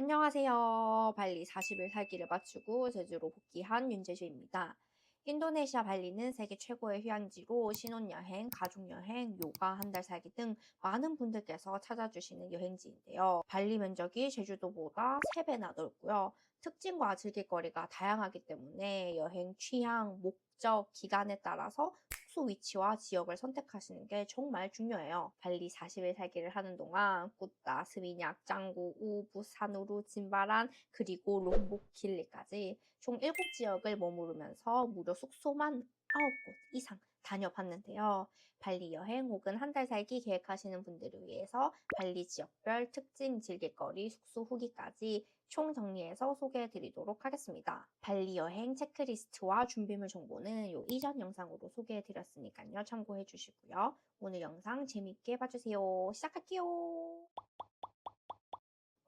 안녕하세요. 발리 40일 살기를 마치고 제주로 복귀한 윤재주입니다. 인도네시아 발리는 세계 최고의 휴양지로 신혼여행, 가족여행, 요가, 한 달 살기 등 많은 분들께서 찾아주시는 여행지인데요. 발리 면적이 제주도보다 3배나 넓고요. 특징과 즐길거리가 다양하기 때문에 여행 취향, 목적, 기간에 따라서 숙소 위치와 지역을 선택하시는 게 정말 중요해요. 발리 40일 살기를 하는 동안 꾸따, 스미냑, 짱구, 우부, 사누루, 짐바란, 그리고 롬복 길리까지 총 7지역을 머무르면서 무려 숙소만 9곳 이상 다녀봤는데요. 발리 여행 혹은 한 달 살기 계획하시는 분들을 위해서 발리 지역별 특징, 즐길거리, 숙소 후기까지 총 정리해서 소개해 드리도록 하겠습니다. 발리 여행 체크리스트와 준비물 정보는 요 이전 영상으로 소개해 드렸으니까요. 참고해 주시고요. 오늘 영상 재밌게 봐주세요. 시작할게요.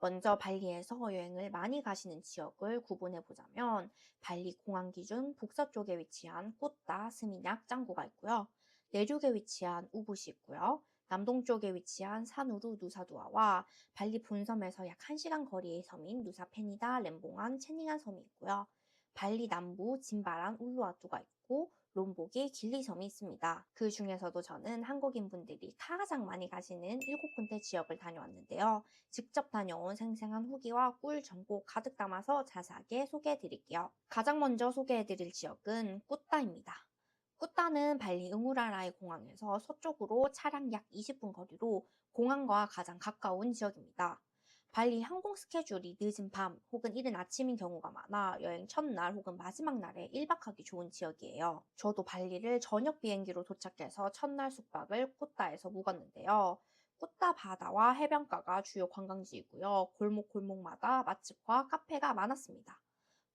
먼저 발리에서 여행을 많이 가시는 지역을 구분해 보자면 발리 공항 기준 북서쪽에 위치한 꾸따, 스미냑, 짱구가 있고요. 내륙에 위치한 우붓이 있고요. 남동쪽에 위치한 사누루, 누사두아와 발리 본섬에서 약 1시간 거리의 섬인 누사 페니다, 렘봉안, 채닝안 섬이 있고요. 발리 남부 짐바란, 울루와투가 있고 롬복이 길리섬이 있습니다. 그 중에서도 저는 한국인 분들이 가장 많이 가시는 7군데 지역을 다녀왔는데요. 직접 다녀온 생생한 후기와 꿀 정보 가득 담아서 자세하게 소개해 드릴게요. 가장 먼저 소개해 드릴 지역은 꾸따입니다. 꾸따는 발리 응우라라이 공항에서 서쪽으로 차량 약 20분 거리로 공항과 가장 가까운 지역입니다. 발리 항공 스케줄이 늦은 밤 혹은 이른 아침인 경우가 많아 여행 첫날 혹은 마지막 날에 1박하기 좋은 지역이에요. 저도 발리를 저녁 비행기로 도착해서 첫날 숙박을 꾸따에서 묵었는데요. 꾸따 바다와 해변가가 주요 관광지이고요. 골목골목마다 맛집과 카페가 많았습니다.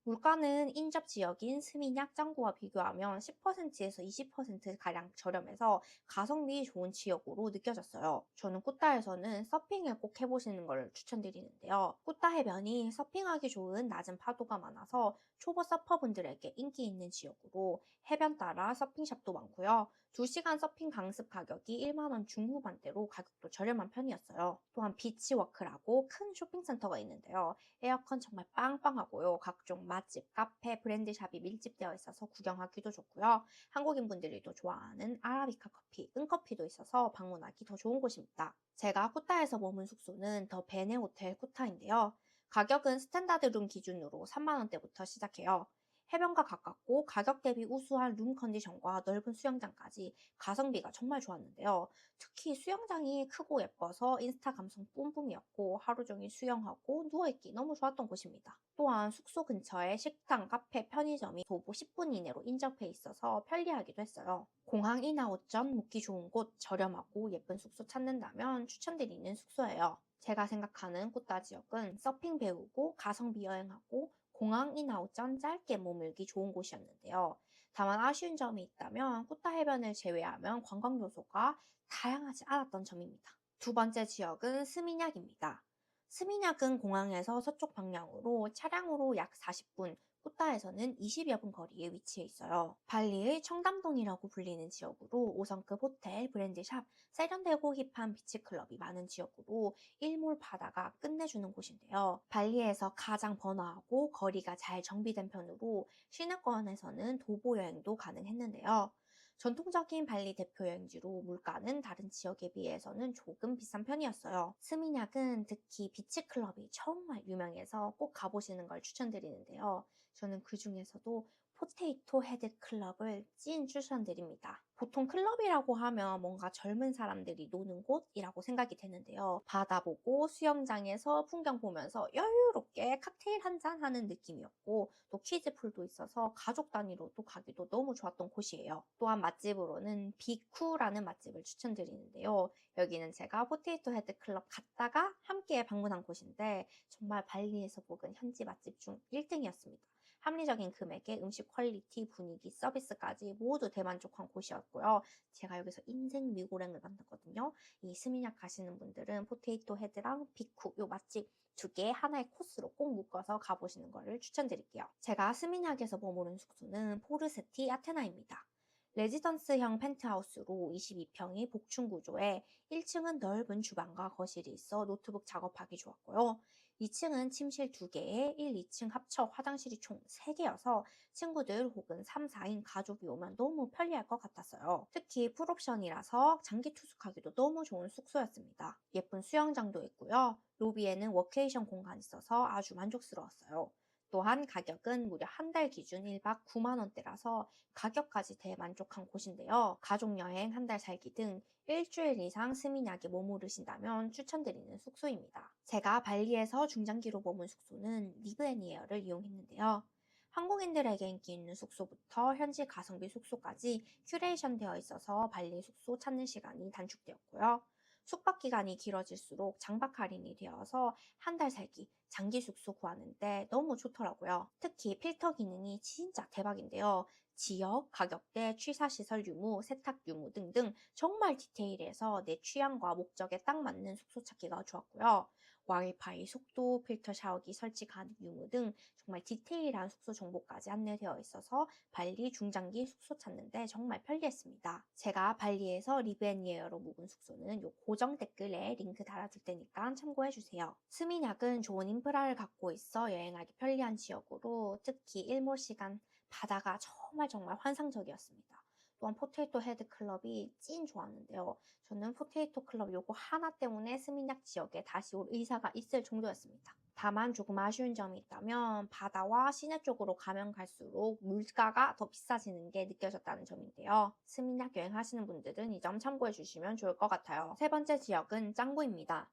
물가는 인접 지역인 스미냑, 짱구와 비교하면 10%에서 20%가량 저렴해서 가성비 좋은 지역으로 느껴졌어요. 저는 꾸따에서는 서핑을 꼭 해보시는 걸 추천드리는데요. 꾸따 해변이 서핑하기 좋은 낮은 파도가 많아서 초보 서퍼분들에게 인기 있는 지역으로 해변 따라 서핑샵도 많고요. 2시간 서핑 강습 가격이 1만원 중후반대로 가격도 저렴한 편이었어요. 또한 비치워크라고 큰 쇼핑센터가 있는데요. 에어컨 정말 빵빵하고요. 각종 맛집, 카페, 브랜드샵이 밀집되어 있어서 구경하기도 좋고요. 한국인 분들이 또 좋아하는 아라비카 커피, 은커피도 있어서 방문하기 더 좋은 곳입니다. 제가 쿠타에서 머문 숙소는 더 베네 호텔 쿠타인데요. 가격은 스탠다드 룸 기준으로 3만 원대부터 시작해요. 해변과 가깝고 가격 대비 우수한 룸 컨디션과 넓은 수영장까지 가성비가 정말 좋았는데요. 특히 수영장이 크고 예뻐서 인스타 감성 뿜뿜이었고 하루 종일 수영하고 누워있기 너무 좋았던 곳입니다. 또한 숙소 근처에 식당, 카페, 편의점이 도보 10분 이내로 인접해 있어서 편리하기도 했어요. 공항 인아웃 전 묵기 좋은 곳, 저렴하고 예쁜 숙소 찾는다면 추천드리는 숙소예요. 제가 생각하는 꾸따 지역은 서핑 배우고 가성비 여행하고 공항 인아웃 전 짧게 머물기 좋은 곳이었는데요. 다만 아쉬운 점이 있다면 꾸따 해변을 제외하면 관광 요소가 다양하지 않았던 점입니다. 두 번째 지역은 스미냑입니다. 스미냑은 공항에서 서쪽 방향으로 차량으로 약 40분, 꾸따에서는 20여 분 거리에 위치해 있어요. 발리의 청담동이라고 불리는 지역으로 5성급 호텔, 브랜드샵, 세련되고 힙한 비치클럽이 많은 지역으로 일몰 바다가 끝내주는 곳인데요. 발리에서 가장 번화하고 거리가 잘 정비된 편으로 시내권에서는 도보 여행도 가능했는데요. 전통적인 발리 대표 여행지로 물가는 다른 지역에 비해서는 조금 비싼 편이었어요. 스미냑은 특히 비치클럽이 정말 유명해서 꼭 가보시는 걸 추천드리는데요. 저는 그 중에서도 포테이토 헤드 클럽을 찐 추천드립니다. 보통 클럽이라고 하면 뭔가 젊은 사람들이 노는 곳이라고 생각이 되는데요. 바다 보고 수영장에서 풍경 보면서 여유롭게 칵테일 한잔 하는 느낌이었고 또 키즈풀도 있어서 가족 단위로도 가기도 너무 좋았던 곳이에요. 또한 맛집으로는 비쿠라는 맛집을 추천드리는데요. 여기는 제가 포테이토 헤드 클럽 갔다가 함께 방문한 곳인데 정말 발리에서 먹은 현지 맛집 중 1등이었습니다. 합리적인 금액에 음식 퀄리티, 분위기, 서비스까지 모두 대만족한 곳이었고요. 제가 여기서 인생 미고랭을 만났거든요. 이 스미냑 가시는 분들은 포테이토 헤드랑 비쿠 요 맛집 2개 하나의 코스로 꼭 묶어서 가보시는 것을 추천드릴게요. 제가 스미냑에서 머무른 숙소는 포르세티 아테나입니다. 레지던스형 펜트하우스로 22평이 복층 구조에 1층은 넓은 주방과 거실이 있어 노트북 작업하기 좋았고요. 2층은 침실 2개에 1, 2층 합쳐 화장실이 총 3개여서 친구들 혹은 3, 4인 가족이 오면 너무 편리할 것 같았어요. 특히 풀옵션이라서 장기 투숙하기도 너무 좋은 숙소였습니다. 예쁜 수영장도 있고요. 로비에는 워케이션 공간이 있어서 아주 만족스러웠어요. 또한 가격은 무려 한 달 기준 1박 9만 원대라서 가격까지 대만족한 곳인데요. 가족여행 한 달 살기 등 일주일 이상 스미냑에 머무르신다면 추천드리는 숙소입니다. 제가 발리에서 중장기로 머문 숙소는 리브앤이에어를 이용했는데요. 한국인들에게 인기 있는 숙소부터 현지 가성비 숙소까지 큐레이션 되어 있어서 발리 숙소 찾는 시간이 단축되었고요. 숙박 기간이 길어질수록 장박 할인이 되어서 한 달 살기, 장기 숙소 구하는데 너무 좋더라고요. 특히 필터 기능이 진짜 대박인데요. 지역, 가격대, 취사시설 유무, 세탁 유무 등등 정말 디테일해서 내 취향과 목적에 딱 맞는 숙소 찾기가 좋았고요. 와이파이 속도, 필터 샤워기 설치 가능 유무 등 정말 디테일한 숙소 정보까지 안내되어 있어서 발리 중장기 숙소 찾는데 정말 편리했습니다. 제가 발리에서 리브앤이에어로 묵은 숙소는 요 고정 댓글에 링크 달아둘 테니까 참고해주세요. 스미냑은 좋은 인프라를 갖고 있어 여행하기 편리한 지역으로 특히 일몰 시간 바다가 정말 환상적이었습니다. 또한 포테이토 헤드 클럽이 찐 좋았는데요. 저는 포테이토 클럽 요거 하나 때문에 스미냑 지역에 다시 올 의사가 있을 정도였습니다. 다만 조금 아쉬운 점이 있다면 바다와 시내 쪽으로 가면 갈수록 물가가 더 비싸지는 게 느껴졌다는 점인데요. 스미냑 여행하시는 분들은 이 점 참고해 주시면 좋을 것 같아요. 세 번째 지역은 짱구입니다.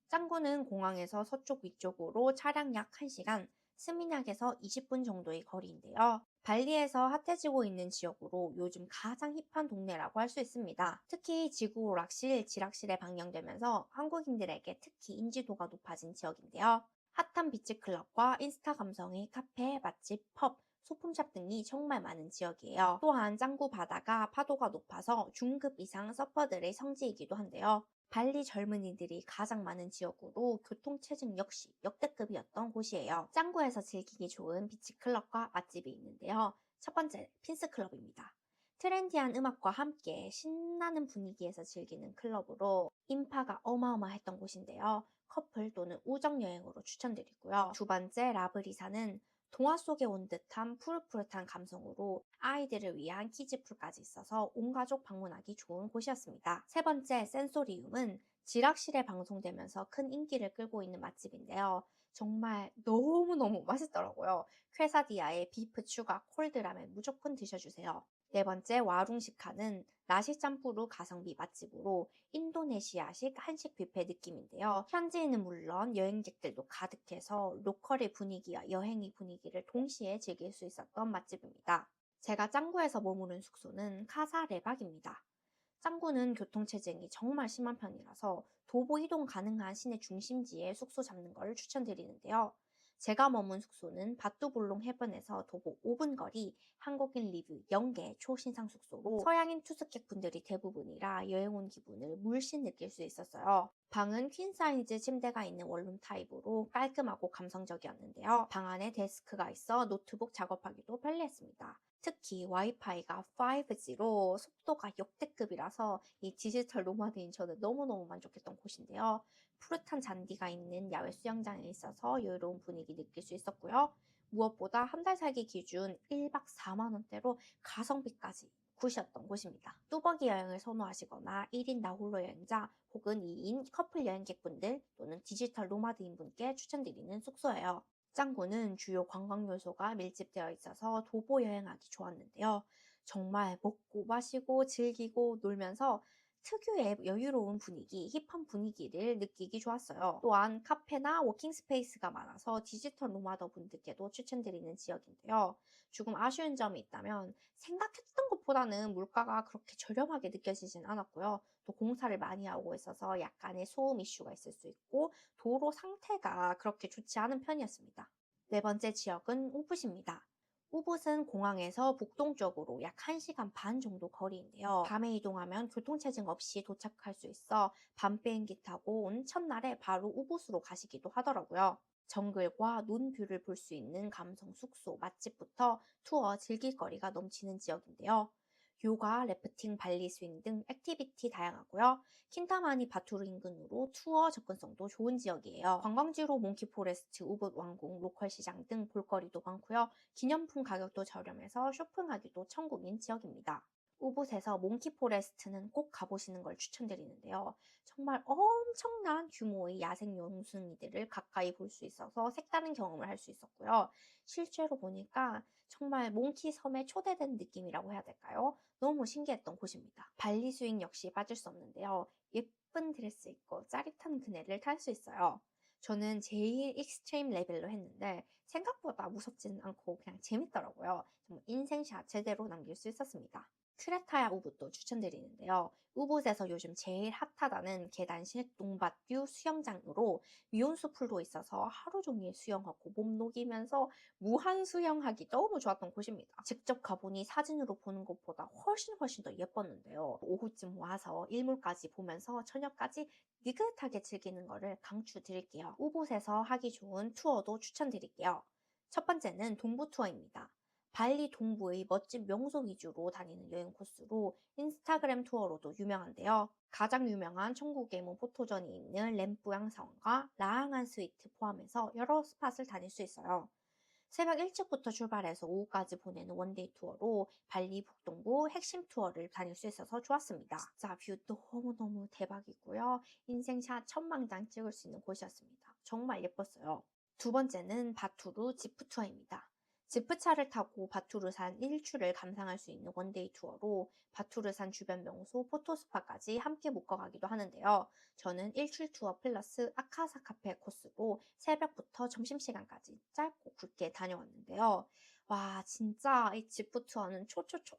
짱구는 공항에서 서쪽 위쪽으로 차량 약 1시간, 스미냑에서 20분 정도의 거리인데요. 발리에서 핫해지고 있는 지역으로 요즘 가장 힙한 동네라고 할 수 있습니다. 특히 지구 오락실, 지락실에 방영되면서 한국인들에게 특히 인지도가 높아진 지역인데요. 핫한 비치클럽과 인스타 감성의 카페, 맛집, 펍, 소품샵 등이 정말 많은 지역이에요. 또한 짱구 바다가 파도가 높아서 중급 이상 서퍼들의 성지이기도 한데요. 발리 젊은이들이 가장 많은 지역으로 교통체증 역시 역대급이었던 곳이에요. 짱구에서 즐기기 좋은 비치클럽과 맛집이 있는데요. 첫 번째, 핀스클럽입니다. 트렌디한 음악과 함께 신나는 분위기에서 즐기는 클럽으로 인파가 어마어마했던 곳인데요. 커플 또는 우정 여행으로 추천드리고요. 두 번째, 라브리사는 동화 속에 온 듯한 푸릇푸릇한 감성으로 아이들을 위한 키즈풀까지 있어서 온 가족 방문하기 좋은 곳이었습니다. 세 번째, 센소리움은 지락실에 방송되면서 큰 인기를 끌고 있는 맛집인데요. 정말 너무너무 맛있더라고요. 퀘사디아에 비프 추가 콜드라면 무조건 드셔주세요. 네 번째, 와룽시카는 나시 짬뿌루 가성비 맛집으로 인도네시아식 한식 뷔페 느낌인데요. 현지인은 물론 여행객들도 가득해서 로컬의 분위기와 여행의 분위기를 동시에 즐길 수 있었던 맛집입니다. 제가 짱구에서 머무른 숙소는 카사 레박입니다. 짱구는 교통체증이 정말 심한 편이라서 도보 이동 가능한 시내 중심지에 숙소 잡는 걸 추천드리는데요. 제가 머문 숙소는 바뚜블롱 해변에서 도보 5분 거리 한국인 리뷰 0개 초신상 숙소로 서양인 투숙객분들이 대부분이라 여행 온 기분을 물씬 느낄 수 있었어요. 방은 퀸 사이즈 침대가 있는 원룸 타입으로 깔끔하고 감성적이었는데요. 방 안에 데스크가 있어 노트북 작업하기도 편리했습니다. 특히 와이파이가 5G로 속도가 역대급이라서 이 디지털 노마드인 저는 너무너무 만족했던 곳인데요. 푸릇한 잔디가 있는 야외 수영장에 있어서 여유로운 분위기 느낄 수 있었고요. 무엇보다 한 달 살기 기준 1박 4만 원대로 가성비까지 굿이었던 곳입니다. 뚜벅이 여행을 선호하시거나 1인 나홀로 여행자 혹은 2인 커플 여행객분들 또는 디지털 노마드인 분께 추천드리는 숙소예요. 짱구는 주요 관광 요소가 밀집되어 있어서 도보 여행하기 좋았는데요. 정말 먹고 마시고 즐기고 놀면서 특유의 여유로운 분위기, 힙한 분위기를 느끼기 좋았어요. 또한 카페나 워킹 스페이스가 많아서 디지털 노마더 분들께도 추천드리는 지역인데요. 조금 아쉬운 점이 있다면 생각했던 것보다는 물가가 그렇게 저렴하게 느껴지진 않았고요. 또 공사를 많이 하고 있어서 약간의 소음 이슈가 있을 수 있고 도로 상태가 그렇게 좋지 않은 편이었습니다. 네 번째 지역은 우붓입니다. 우붓은 공항에서 북동쪽으로 약 1시간 반 정도 거리인데요. 밤에 이동하면 교통체증 없이 도착할 수 있어 밤 비행기 타고 온 첫날에 바로 우붓으로 가시기도 하더라고요. 정글과 논뷰를 볼 수 있는 감성 숙소 맛집부터 투어 즐길 거리가 넘치는 지역인데요. 요가, 래프팅, 발리 스윙 등 액티비티 다양하고요. 킨타마니 바투르 인근으로 투어 접근성도 좋은 지역이에요. 관광지로 몽키 포레스트, 우붓 왕궁, 로컬 시장 등 볼거리도 많고요. 기념품 가격도 저렴해서 쇼핑하기도 천국인 지역입니다. 우붓에서 몽키 포레스트는 꼭 가보시는 걸 추천드리는데요. 정말 엄청난 규모의 야생 용숭이들을 가까이 볼 수 있어서 색다른 경험을 할 수 있었고요. 실제로 보니까 정말 몽키 섬에 초대된 느낌이라고 해야 될까요? 너무 신기했던 곳입니다. 발리 스윙 역시 빠질 수 없는데요. 예쁜 드레스 입고 짜릿한 그네를 탈 수 있어요. 저는 제일 익스트림 레벨로 했는데 생각보다 무섭지는 않고 그냥 재밌더라고요. 정말 인생샷 제대로 남길 수 있었습니다. 크레타야 우붓도 추천드리는데요. 우붓에서 요즘 제일 핫하다는 계단식 농밭뷰 수영장으로 미온수 풀도 있어서 하루 종일 수영하고 몸 녹이면서 무한 수영하기 너무 좋았던 곳입니다. 직접 가보니 사진으로 보는 것보다 훨씬 더 예뻤는데요. 오후쯤 와서 일몰까지 보면서 저녁까지 느긋하게 즐기는 거를 강추드릴게요. 우붓에서 하기 좋은 투어도 추천드릴게요. 첫 번째는 동부 투어입니다. 발리 동부의 멋진 명소 위주로 다니는 여행 코스로 인스타그램 투어로도 유명한데요. 가장 유명한 천국의 포토존이 있는 램뿌양 사원과 라항안 스위트 포함해서 여러 스팟을 다닐 수 있어요. 새벽 일찍부터 출발해서 오후까지 보내는 원데이 투어로 발리 북동부 핵심 투어를 다닐 수 있어서 좋았습니다. 진짜 뷰 너무너무 대박이고요. 인생샷 천망장 찍을 수 있는 곳이었습니다. 정말 예뻤어요. 두 번째는 바투르 지프 투어입니다. 지프차를 타고 바투르산 일출을 감상할 수 있는 원데이 투어로 바투르산 주변 명소 포토스팟까지 함께 묶어가기도 하는데요. 저는 일출 투어 플러스 아카사 카페 코스로 새벽부터 점심시간까지 짧고 굵게 다녀왔는데요. 와, 진짜 이 지프 투어는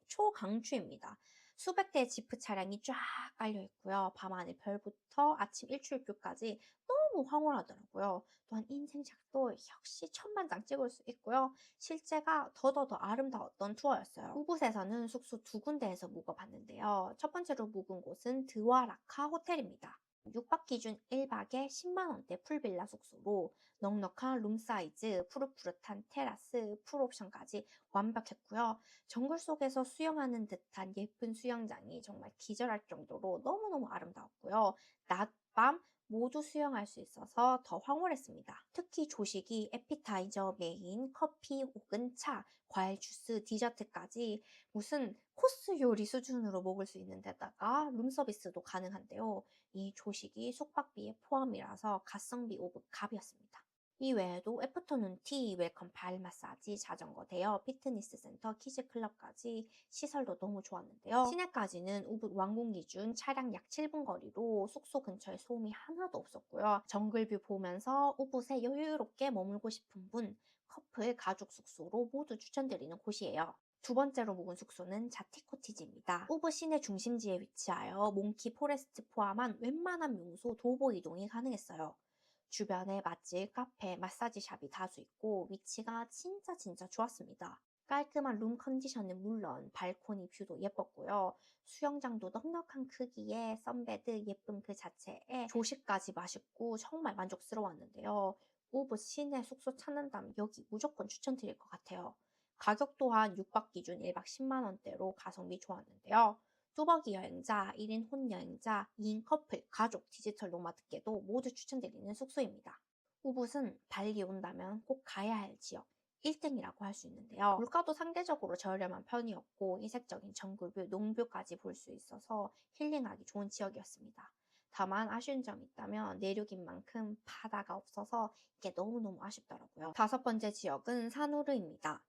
초강추입니다. 수백 대의 지프 차량이 쫙 깔려 있고요. 밤하늘 별부터 아침 일출뷰까지 너무 황홀하더라고요. 또한 인생샷도 역시 천만장 찍을 수 있고요. 실제가 더더더 아름다웠던 투어였어요. 우붓에서는 숙소 두 군데에서 묵어봤는데요. 첫 번째로 묵은 곳은 드와라카 호텔입니다. 6박 기준 1박에 10만원대 풀빌라 숙소로 넉넉한 룸 사이즈, 푸릇푸릇한 테라스, 풀옵션까지 완벽했고요. 정글 속에서 수영하는 듯한 예쁜 수영장이 정말 기절할 정도로 너무너무 아름다웠고요. 낮, 밤 모두 수영할 수 있어서 더 황홀했습니다. 특히 조식이 에피타이저, 메인, 커피 혹은 차, 과일 주스, 디저트까지 무슨 코스 요리 수준으로 먹을 수 있는 데다가 룸 서비스도 가능한데요. 이 조식이 숙박비에 포함이라서 가성비 오브 갑이었습니다. 이 외에도 애프터눈 티, 웰컴 발 마사지, 자전거 대여, 피트니스 센터, 키즈 클럽까지 시설도 너무 좋았는데요. 시내까지는 우붓 왕궁 기준 차량 약 7분 거리로 숙소 근처에 소음이 하나도 없었고요. 정글뷰 보면서 우붓에 여유롭게 머물고 싶은 분, 커플, 가족 숙소로 모두 추천드리는 곳이에요. 두 번째로 묵은 숙소는 자티 코티지입니다. 우붓 시내 중심지에 위치하여 몽키 포레스트 포함한 웬만한 명소 도보 이동이 가능했어요. 주변에 맛집, 카페, 마사지 샵이 다수 있고 위치가 진짜 좋았습니다. 깔끔한 룸 컨디션은 물론 발코니 뷰도 예뻤고요. 수영장도 넉넉한 크기에 선베드 예쁜 그 자체에 조식까지 맛있고 정말 만족스러웠는데요. 우붓 시내 숙소 찾는다면 여기 무조건 추천드릴 것 같아요. 가격 또한 6박 기준 1박 10만원대로 가성비 좋았는데요. 뚜벅이 여행자, 1인 혼여행자, 2인 커플, 가족, 디지털 노마드께도 모두 추천드리는 숙소입니다. 우붓은 발리 온다면 꼭 가야 할 지역 1등이라고 할 수 있는데요. 물가도 상대적으로 저렴한 편이었고 이색적인 정글뷰, 농뷰까지 볼 수 있어서 힐링하기 좋은 지역이었습니다. 다만 아쉬운 점이 있다면 내륙인 만큼 바다가 없어서 이게 너무너무 아쉽더라고요. 다섯 번째 지역은 사누르입니다.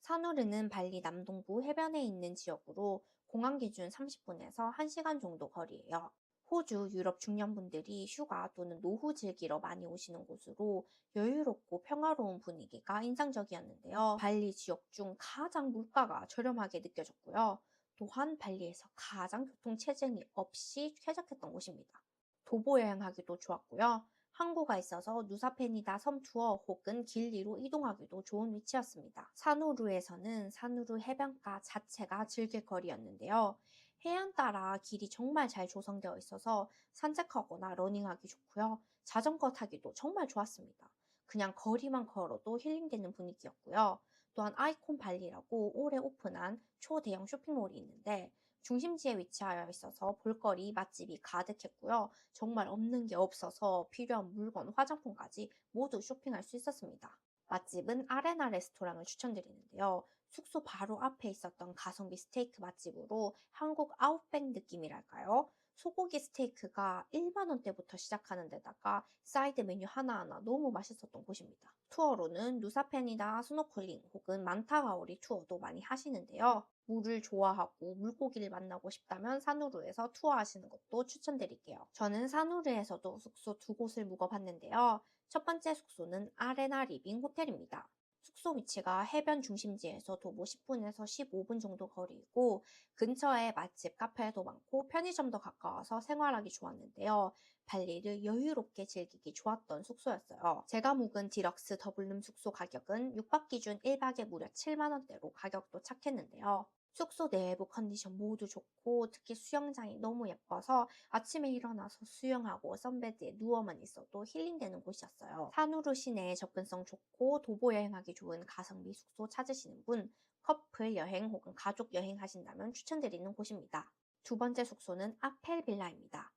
사누르는 발리 남동부 해변에 있는 지역으로 공항 기준 30분에서 1시간 정도 거리예요. 호주, 유럽 중년분들이 휴가 또는 노후 즐기러 많이 오시는 곳으로 여유롭고 평화로운 분위기가 인상적이었는데요. 발리 지역 중 가장 물가가 저렴하게 느껴졌고요. 또한 발리에서 가장 교통 체증이 없이 쾌적했던 곳입니다. 도보 여행하기도 좋았고요. 항구가 있어서 누사페니다 섬 투어 혹은 길리로 이동하기도 좋은 위치였습니다. 사누루에서는 사누루 해변가 자체가 즐길 거리였는데요. 해안 따라 길이 정말 잘 조성되어 있어서 산책하거나 러닝하기 좋고요. 자전거 타기도 정말 좋았습니다. 그냥 거리만 걸어도 힐링되는 분위기였고요. 또한 아이콘 발리라고 올해 오픈한 초대형 쇼핑몰이 있는데 중심지에 위치하여 있어서 볼거리, 맛집이 가득했고요. 정말 없는 게 없어서 필요한 물건, 화장품까지 모두 쇼핑할 수 있었습니다. 맛집은 아레나 레스토랑을 추천드리는데요. 숙소 바로 앞에 있었던 가성비 스테이크 맛집으로 한국 아웃백 느낌이랄까요? 소고기 스테이크가 1만 원대부터 시작하는 데다가 사이드 메뉴 하나하나 너무 맛있었던 곳입니다. 투어로는 누사펜이나 스노클링 혹은 만타가오리 투어도 많이 하시는데요. 물을 좋아하고 물고기를 만나고 싶다면 산우루에서 투어하시는 것도 추천드릴게요. 저는 산우루에서도 숙소 두 곳을 묵어봤는데요. 첫 번째 숙소는 아레나 리빙 호텔입니다. 숙소 위치가 해변 중심지에서 도보 10분에서 15분 정도 거리이고 근처에 맛집, 카페도 많고 편의점도 가까워서 생활하기 좋았는데요. 발리를 여유롭게 즐기기 좋았던 숙소였어요. 제가 묵은 디럭스 더블룸 숙소 가격은 6박 기준 1박에 무려 7만 원대로 가격도 착했는데요. 숙소 내부 컨디션 모두 좋고 특히 수영장이 너무 예뻐서 아침에 일어나서 수영하고 선베드에 누워만 있어도 힐링되는 곳이었어요. 산후루 시내에 접근성 좋고 도보 여행하기 좋은 가성비 숙소 찾으시는 분, 커플 여행 혹은 가족 여행 하신다면 추천드리는 곳입니다. 두 번째 숙소는 아펠 빌라입니다.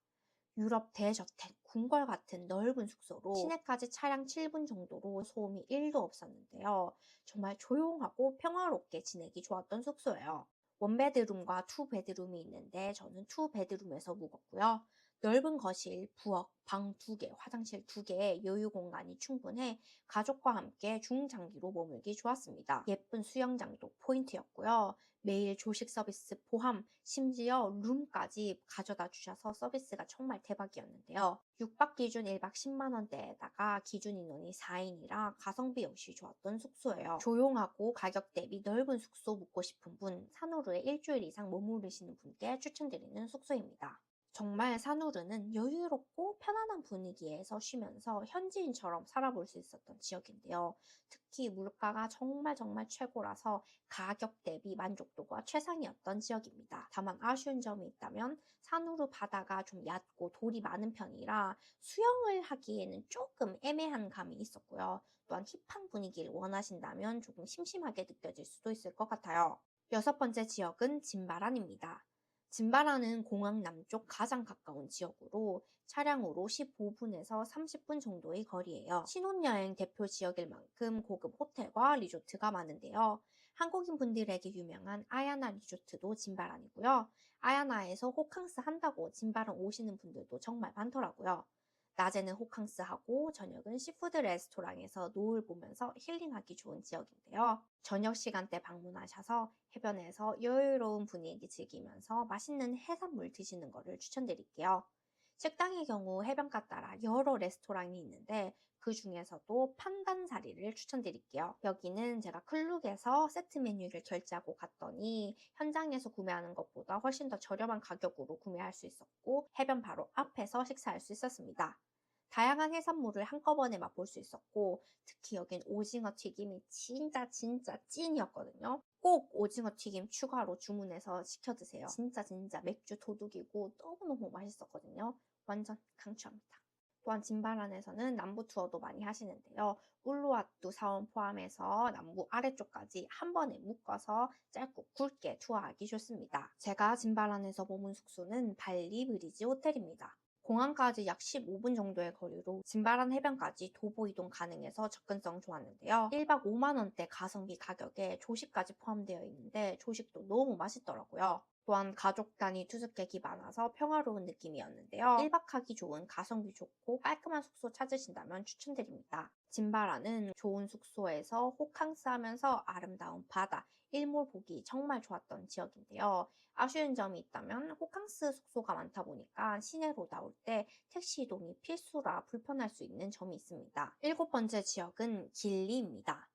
유럽 대저택, 궁궐 같은 넓은 숙소로 시내까지 차량 7분 정도로 소음이 1도 없었는데요. 정말 조용하고 평화롭게 지내기 좋았던 숙소예요. 원베드룸과 투베드룸이 있는데 저는 투베드룸에서 묵었고요. 넓은 거실, 부엌, 방 2개, 화장실 2개의 여유 공간이 충분해 가족과 함께 중장기로 머물기 좋았습니다. 예쁜 수영장도 포인트였고요. 매일 조식 서비스 포함, 심지어 룸까지 가져다 주셔서 서비스가 정말 대박이었는데요. 6박 기준 1박 10만 원대에다가 기준 인원이 4인이라 가성비 역시 좋았던 숙소예요. 조용하고 가격 대비 넓은 숙소 묵고 싶은 분, 산후루에 일주일 이상 머무르시는 분께 추천드리는 숙소입니다. 정말 산후루는 여유롭고 편안한 분위기에서 쉬면서 현지인처럼 살아볼 수 있었던 지역인데요. 특히 물가가 정말 최고라서 가격 대비 만족도가 최상이었던 지역입니다. 다만 아쉬운 점이 있다면 산후루 바다가 좀 얕고 돌이 많은 편이라 수영을 하기에는 조금 애매한 감이 있었고요. 또한 힙한 분위기를 원하신다면 조금 심심하게 느껴질 수도 있을 것 같아요. 여섯 번째 지역은 짐바란입니다. 짐바란은 공항 남쪽 가장 가까운 지역으로 차량으로 15분에서 30분 정도의 거리예요. 신혼여행 대표 지역일 만큼 고급 호텔과 리조트가 많은데요. 한국인 분들에게 유명한 아야나 리조트도 짐바란이고요. 아야나에서 호캉스 한다고 짐바란 오시는 분들도 정말 많더라고요. 낮에는 호캉스하고 저녁은 시푸드 레스토랑에서 노을 보면서 힐링하기 좋은 지역인데요. 저녁 시간대 방문하셔서 해변에서 여유로운 분위기 즐기면서 맛있는 해산물 드시는 것을 추천드릴게요. 식당의 경우 해변가 따라 여러 레스토랑이 있는데 그 중에서도 판단사리를 추천드릴게요. 여기는 제가 클룩에서 세트 메뉴를 결제하고 갔더니 현장에서 구매하는 것보다 훨씬 더 저렴한 가격으로 구매할 수 있었고 해변 바로 앞에서 식사할 수 있었습니다. 다양한 해산물을 한꺼번에 맛볼 수 있었고 특히 여긴 오징어 튀김이 진짜 찐이었거든요. 꼭 오징어 튀김 추가로 주문해서 시켜 드세요. 진짜 맥주 도둑이고 너무너무 맛있었거든요. 완전 강추합니다. 또한 짐바란에서는 남부 투어도 많이 하시는데요. 울루와뚜 사원 포함해서 남부 아래쪽까지 한 번에 묶어서 짧고 굵게 투어하기 좋습니다. 제가 짐바란에서 머문 숙소는 발리 브리지 호텔입니다. 공항까지 약 15분 정도의 거리로 짐바란 해변까지 도보 이동 가능해서 접근성 좋았는데요. 1박 5만 원대 가성비 가격에 조식까지 포함되어 있는데 조식도 너무 맛있더라고요. 또한 가족 단위 투숙객이 많아서 평화로운 느낌이었는데요. 1박하기 좋은 가성비 좋고 깔끔한 숙소 찾으신다면 추천드립니다. 짐바라는 좋은 숙소에서 호캉스 하면서 아름다운 바다, 일몰 보기 정말 좋았던 지역인데요. 아쉬운 점이 있다면 호캉스 숙소가 많다 보니까 시내로 나올 때 택시 이동이 필수라 불편할 수 있는 점이 있습니다. 일곱 번째 지역은 길리입니다.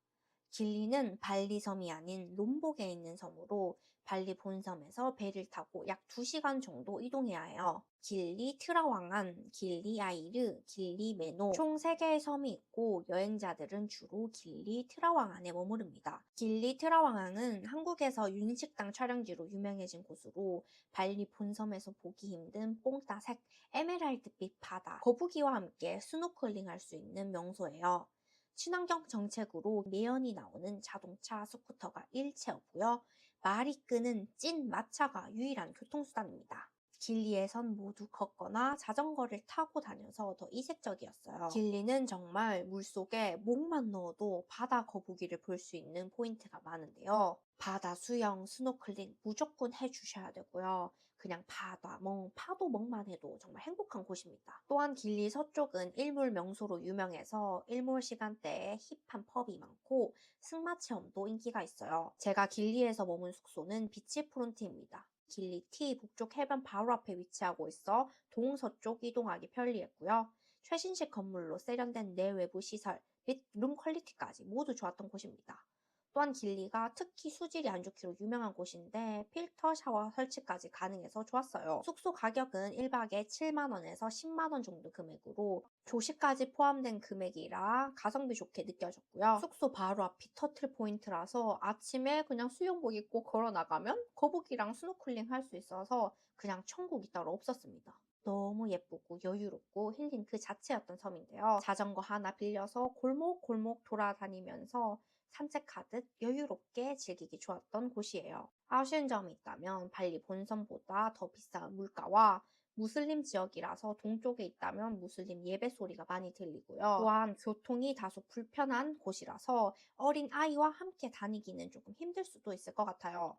길리는 발리 섬이 아닌 롬복에 있는 섬으로 발리 본섬에서 배를 타고 약 2시간 정도 이동해야 해요. 길리 트라왕안, 길리 아이르, 길리 메노 총 3개의 섬이 있고 여행자들은 주로 길리 트라왕안에 머무릅니다. 길리 트라왕안은 한국에서 윤식당 촬영지로 유명해진 곳으로 발리 본섬에서 보기 힘든 뽕따색, 에메랄드빛 바다, 거북이와 함께 스노클링 할 수 있는 명소예요. 친환경 정책으로 매연이 나오는 자동차, 스쿠터가 일체 없고요. 말이 끄는 찐 마차가 유일한 교통수단입니다. 길리에선 모두 걷거나 자전거를 타고 다녀서 더 이색적이었어요. 길리는 정말 물속에 목만 넣어도 바다 거북이를 볼 수 있는 포인트가 많은데요. 바다 수영, 스노클링 무조건 해주셔야 되고요. 그냥 바다, 파도 멍만 해도 정말 행복한 곳입니다. 또한 길리 서쪽은 일몰 명소로 유명해서 일몰 시간대에 힙한 펍이 많고 승마 체험도 인기가 있어요. 제가 길리에서 머문 숙소는 비치 프론트입니다. 길리 T 북쪽 해변 바로 앞에 위치하고 있어 동서쪽 이동하기 편리했고요. 최신식 건물로 세련된 내외부 시설 및 룸 퀄리티까지 모두 좋았던 곳입니다. 또한 길리가 특히 수질이 안 좋기로 유명한 곳인데 필터 샤워 설치까지 가능해서 좋았어요. 숙소 가격은 1박에 7만원에서 10만원 정도 금액으로 조식까지 포함된 금액이라 가성비 좋게 느껴졌고요. 숙소 바로 앞이 터틀 포인트라서 아침에 그냥 수영복 입고 걸어 나가면 거북이랑 스노클링 할 수 있어서 그냥 천국이 따로 없었습니다. 너무 예쁘고 여유롭고 힐링 그 자체였던 섬인데요. 자전거 하나 빌려서 골목골목 돌아다니면서 산책하듯 여유롭게 즐기기 좋았던 곳이에요. 아쉬운 점이 있다면 발리 본섬보다 더 비싼 물가와 무슬림 지역이라서 동쪽에 있다면 무슬림 예배 소리가 많이 들리고요. 또한 교통이 다소 불편한 곳이라서 어린 아이와 함께 다니기는 조금 힘들 수도 있을 것 같아요.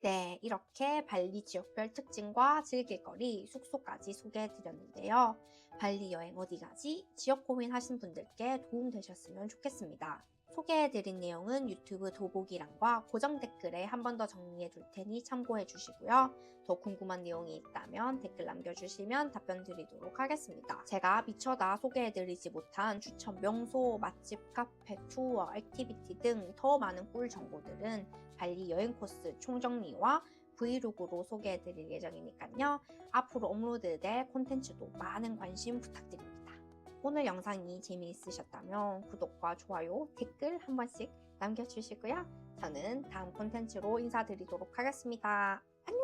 네, 이렇게 발리 지역별 특징과 즐길거리, 숙소까지 소개해드렸는데요. 발리 여행 어디 가지? 지역 고민하신 분들께 도움되셨으면 좋겠습니다. 소개해드린 내용은 유튜브 더보기란과 고정 댓글에 한 번 더 정리해 둘 테니 참고해 주시고요. 더 궁금한 내용이 있다면 댓글 남겨주시면 답변 드리도록 하겠습니다. 제가 미처 소개해드리지 못한 추천 명소, 맛집, 카페, 투어, 액티비티 등 더 많은 꿀 정보들은 발리 여행 코스 총정리와 브이로그로 소개해드릴 예정이니까요. 앞으로 업로드될 콘텐츠도 많은 관심 부탁드립니다. 오늘 영상이 재미있으셨다면 구독과 좋아요, 댓글 한 번씩 남겨주시고요. 저는 다음 콘텐츠로 인사드리도록 하겠습니다. 안녕!